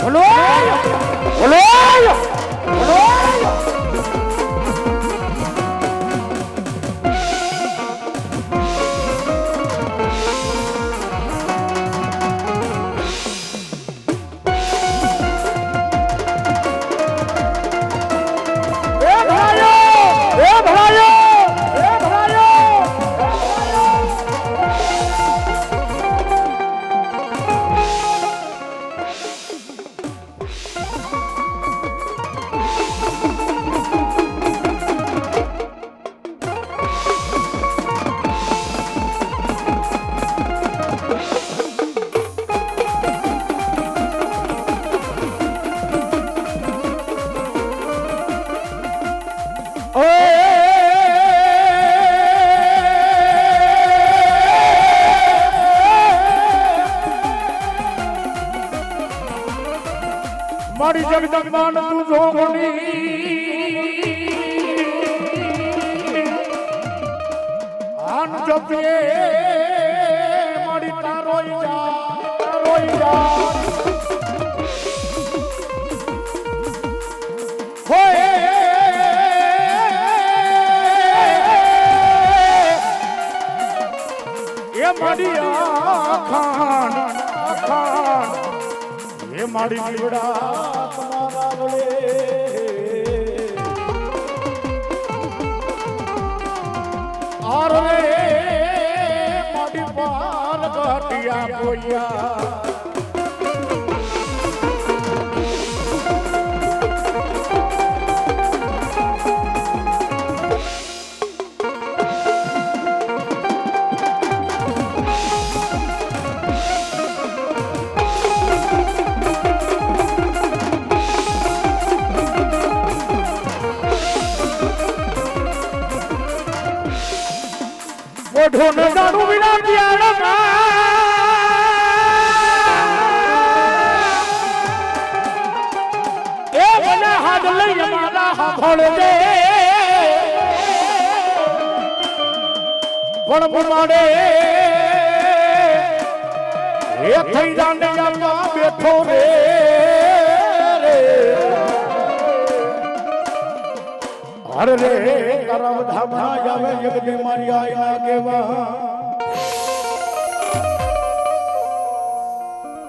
બોલો બોલો બોલો મારી જગદંબાન તું જોગણી આન જપીએ મારી તારોઈ જા હોય એ મારી આખાન એ મારી લીવડા તમારા વડે આરે મારી પાલ ઘાટિયા બોયા ઢોન દારૂ વિના પિયાળા એ મને હાથ લઈ મારા હાથોળ દે પણ માડે એ થઈ જાને જાવા બેઠો રે અરે રે તારા બધા બના જાવે જગદી મારી આયા કેવા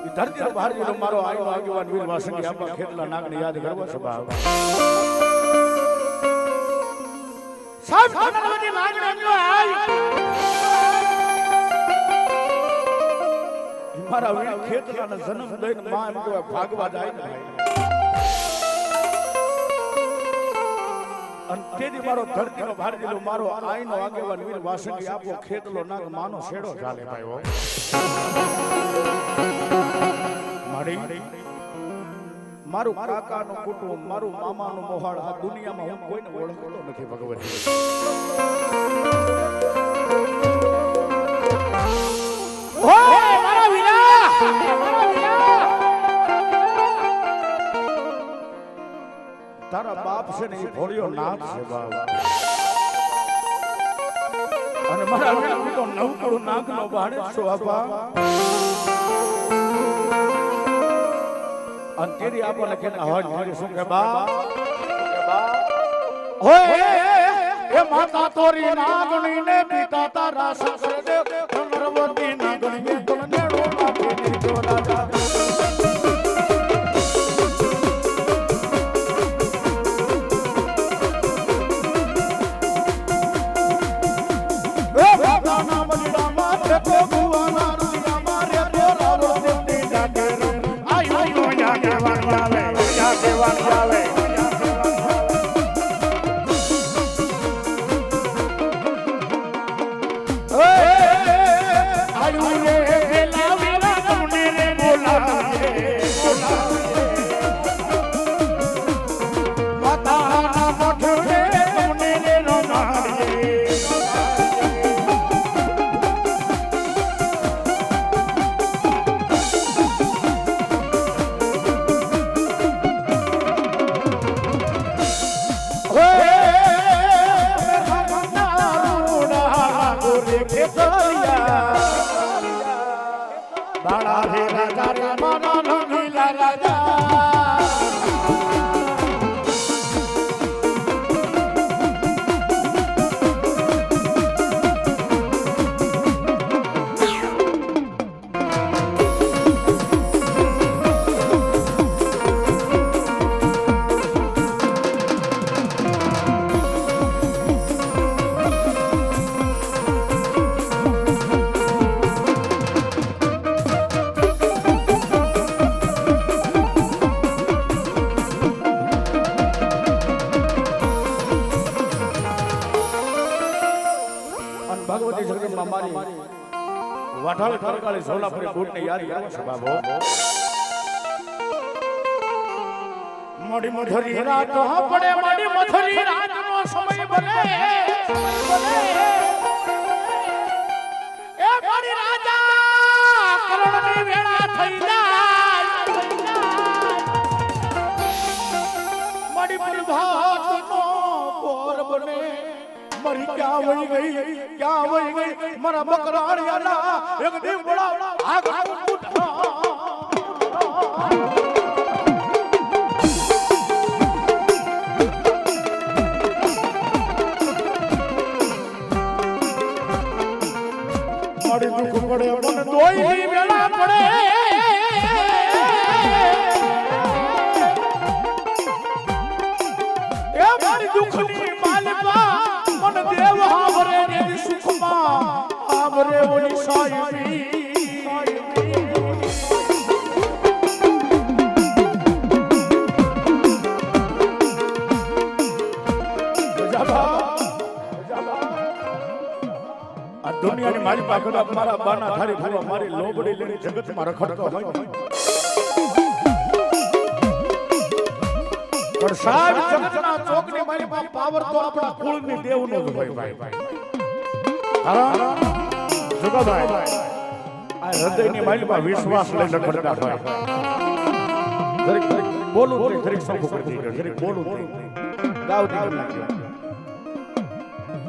ઈ ધરતી બહાર જેલો મારો આયો આગેવાન વીર વાસંગી આપા ખેતલા નાગને યાદ કરવા સ્વભાવ સાહેબ તમારી નાગને જો આય મારા વીર ખેતલાના જન્મ દઈને માં એમ કે ભાગવા જાય ને અંતેથી મારો ધરતીનો ભારતીનો મારો આઈનો આગેવાન વીર વાસંગી આપો ખેતલો નાગ માનો શેડો ચાલે ભાઈ હો મારી મારું કાકાનું કુટુંબ મારું મામાનું મોહાળ આ દુનિયામાં હું કોઈને ઓળખતો નથી ભગવતી મારા વીરા તારા બાપ છે ને એ ભોળિયો નાથ છે બાપ અને મારા વીરા તો નવકળું નાગનો બાણે છો આપા અંતેરી આપણને કે હોય મારી શું કે બાપ હોય એ માતા તોરી નાગણી ને પિતા તારા સસર દે નરવતી નાગણી તો નેડો આપી જો રાજા બાળા રે રાજા રે મારા રંગીલા રાજા ભગવતી જગદંબા મારી વાઠાળી ખરકાળી સોલાપુરી બૂટને યાદ કરો છો બાબો મોડી મધરી રાત પડે મોડી મધરી રાતનો સમય બને એ મોડી રાજા કરણની વેળા થઈ જાય મોડી પ્રભાતનો પોર બને મરી ક્યાં વહી ગઈ મારા બકરાળિયાના એક દીવડા આગળ ઉઠા મારી દુઃખ પડે મને દોઈની વેળા પડે એ મારી દુઃખની માલિકા મન દેવ હાવરે ને સુખમાં હાવરે ઓલી સાઈબી આ દુનિયાની મારી પાસે મારા બાના થારી ફરવા મારી લોબડી લઈને જગતમાં રખડતો હોય પણ સાહેબ જગતના ચોકની મારી પાસે પાવર તો આપણા કુળની દેવનો જ હોય ભાઈ હા જુગાભાઈ આ હૃદયની મારી પાસે વિશ્વાસ લઈને રખડતા હોય દરેક બોલું તો દરેક સંભવ કરતી દરેક બોલું તો ગાવતી કરી નાખ્યો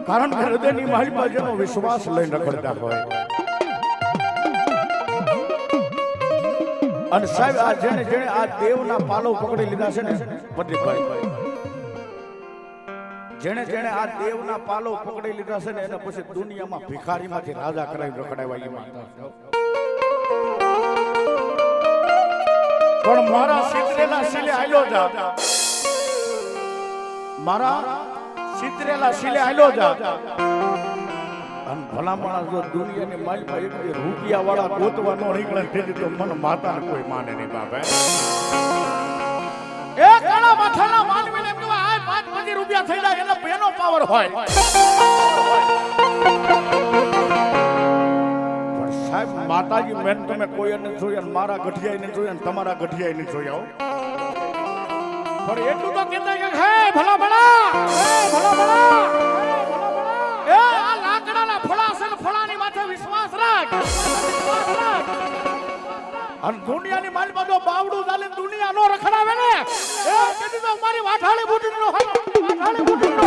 કારણ કે હૃદયની મારી બાજુનો વિશ્વાસ લઈને રખડતા હોય અને સાહેબ આ જેને આ દેવના પાલો પકડી લીધા છે ને પ્રદીપભાઈ જેને આ દેવના પાલો પકડી લીધા છે ને એને પછી દુનિયામાં ભિખારીમાંથી રાજા કરાવી રખડાવ્યા એમાં પણ મારા સિદ્રેલા શિલે આલ્યો જા મારા સિદ્રેલા શિલે આલ્યો જા અને ભલા માણસ જો દુનિયાની માલમાં એક રૂપિયા વાળા ગોતવા નો નીકળે તો મને માતાને કોઈ માને નહીં બાપા એ કાળા માથાના માનવીને એમ કહેવાય આ 5 રૂપિયા થઈ જાય એનો બેનો પાવર હોય પણ સાહેબ માતાજી મેન તમે કોઈને જોયા મારા ગઠિયાઈને જોયા તમારા ગઠિયાઈને જોયા પણ એટલું તો કહેતા કે હે ભલા ભલા એ આ લાકડાના ફળા છે ને ફળાની માથે વિશ્વાસ રાખ અને દુનિયાની માલમાં જો બાવડું ચાલે દુનિયા નો રખડાવે ને એ કીધું તો મારી વાઠાળી બુટીનો વાઠાળી બુટીનો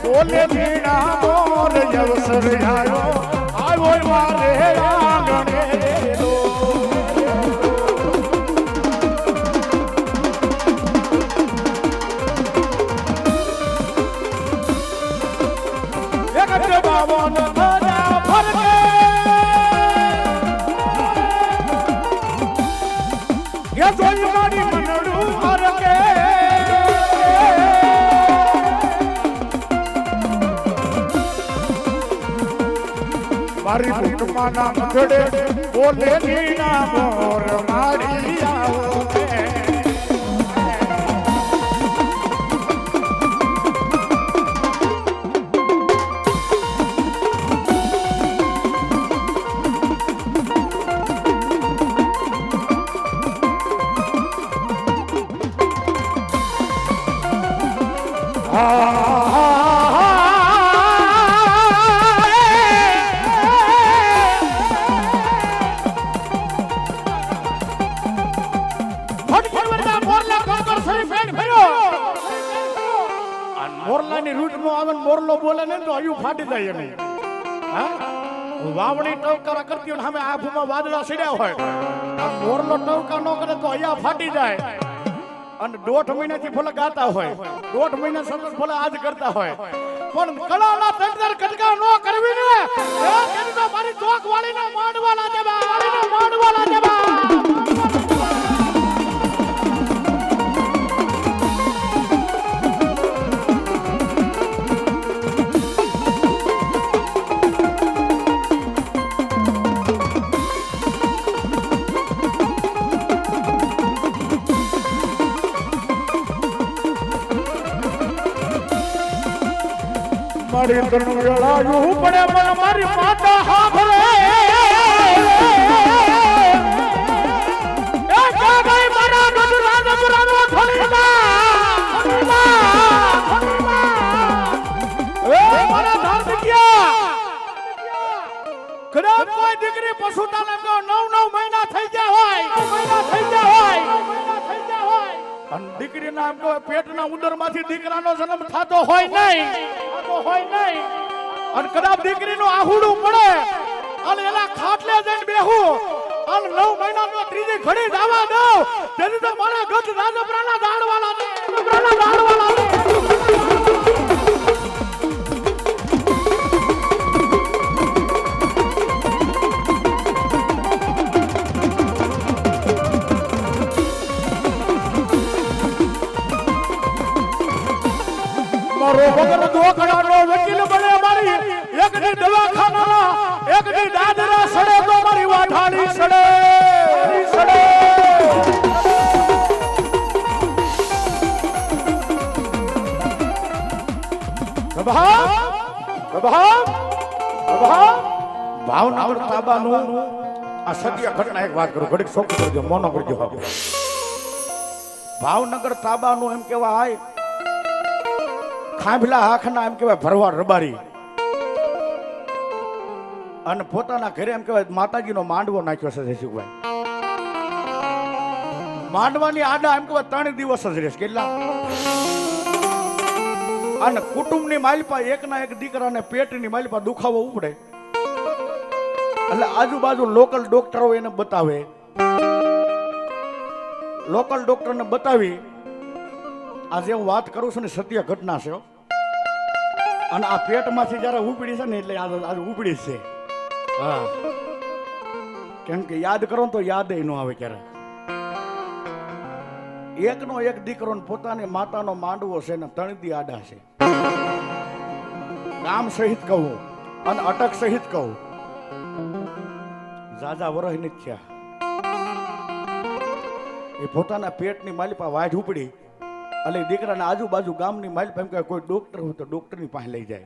બોલે મીણા મોર અવસર આવ્યો મારે આંગણે એક બાવન થયા ફરકે એ જોઈ મારી મનડું ફરકે મારી કુટુંબમાં નામ ઘડે બોલે નીના મોર મારી આવો પોતાની રૂટ નો આવે ને મોરલો બોલે ને તો હયું ફાટી જાય એનું. હા વાવણી ટવકારા કરતી હોય સામે આભુમાં વાદળા સીડ્યા હોય અને મોરલો ટવકા ન કરે તો અહીંયા ફાટી જાય. અને 1.5 મહિનાથી ભલે ગાતા હોય 1.5 મહિના સતત ભલે આજ કરતા હોય પણ કળાના તંત્ર કટકા ન કરવી ને એ તેની તો મારી ચોક વાળીને માંડવાલા દેવા મારી તનું વેળાયું પડે મને મારી માતા હાભરે એ કાગઈ મારા ગઢ રાજપુરાનો ધણીમાં એ મારા ધાર્મિકિયા કદાચ કોઈ દીકરી પશુતાને કહો 9 મહિના થઈ ગયા હોય અને દીકરી નામ કહો પેટના ઉદરમાંથી દીકરાનો જન્મ થતો હોય નહીં અને કદાચ દીકરીનું આહુડું પડે અને એના ખાટલે જઈને બેહું અને 9 મહિનાનો ત્રીજી ઘડી દાવા દઉં તેથી તો મારા ગઢ રાજપરાના દાડવાલા મારો વગર દોકડાનો વકીલ બને મારી એકની દવાખાના એકની દાદરા સડે તો મારી વાઠાળી સડે ભાવનગર તાબાનું આ સત્ય ઘટના એક વાત કરું ઘડીક શોખ કરજો મોનો કરજો. ભાવનગર તાબાનું એમ કેવાય ખાંભલા હાખના એમ કહેવાય ભરવાડ રબારી અને પોતાના ઘરે એમ કહેવાય માતાજીનો માંડવો નાખ્યો છે જયસુખભાઈ. માંડવાની આડા એમ કહેવાય 3 દિવસ જ રહેશે કેટલા અને કુટુંબની માલિપા એકના એક દીકરાને પેટની માલિપા દુખાવો ઉપડે એટલે આજુબાજુ લોકલ ડોક્ટરો એને બતાવે. લોકલ ડોક્ટરને બતાવી આજે હું વાત કરું છું ને સત્ય ઘટના છે અને આ પેટમાંથી જયારે ઉપડી છે ને એટલે આજે ઉપડી છે. હા કેમ કે યાદ કરો તો યાદ ન આવે ક્યારે. એકનો એક દીકરો પોતાની માતાનો માંડવો છે ને 3 દી આડા છે. ગામ સહિત કહું અને અટક સહિત કહું જાજા વરહ નથી થયા એ પોતાના પેટની માલિપા વાઢ ઉપડી એટલે દીકરાના આજુબાજુ ગામની માલિપા એમ કે કોઈ ડોક્ટર હોય તો ડોક્ટરની પાસે લઈ જાય.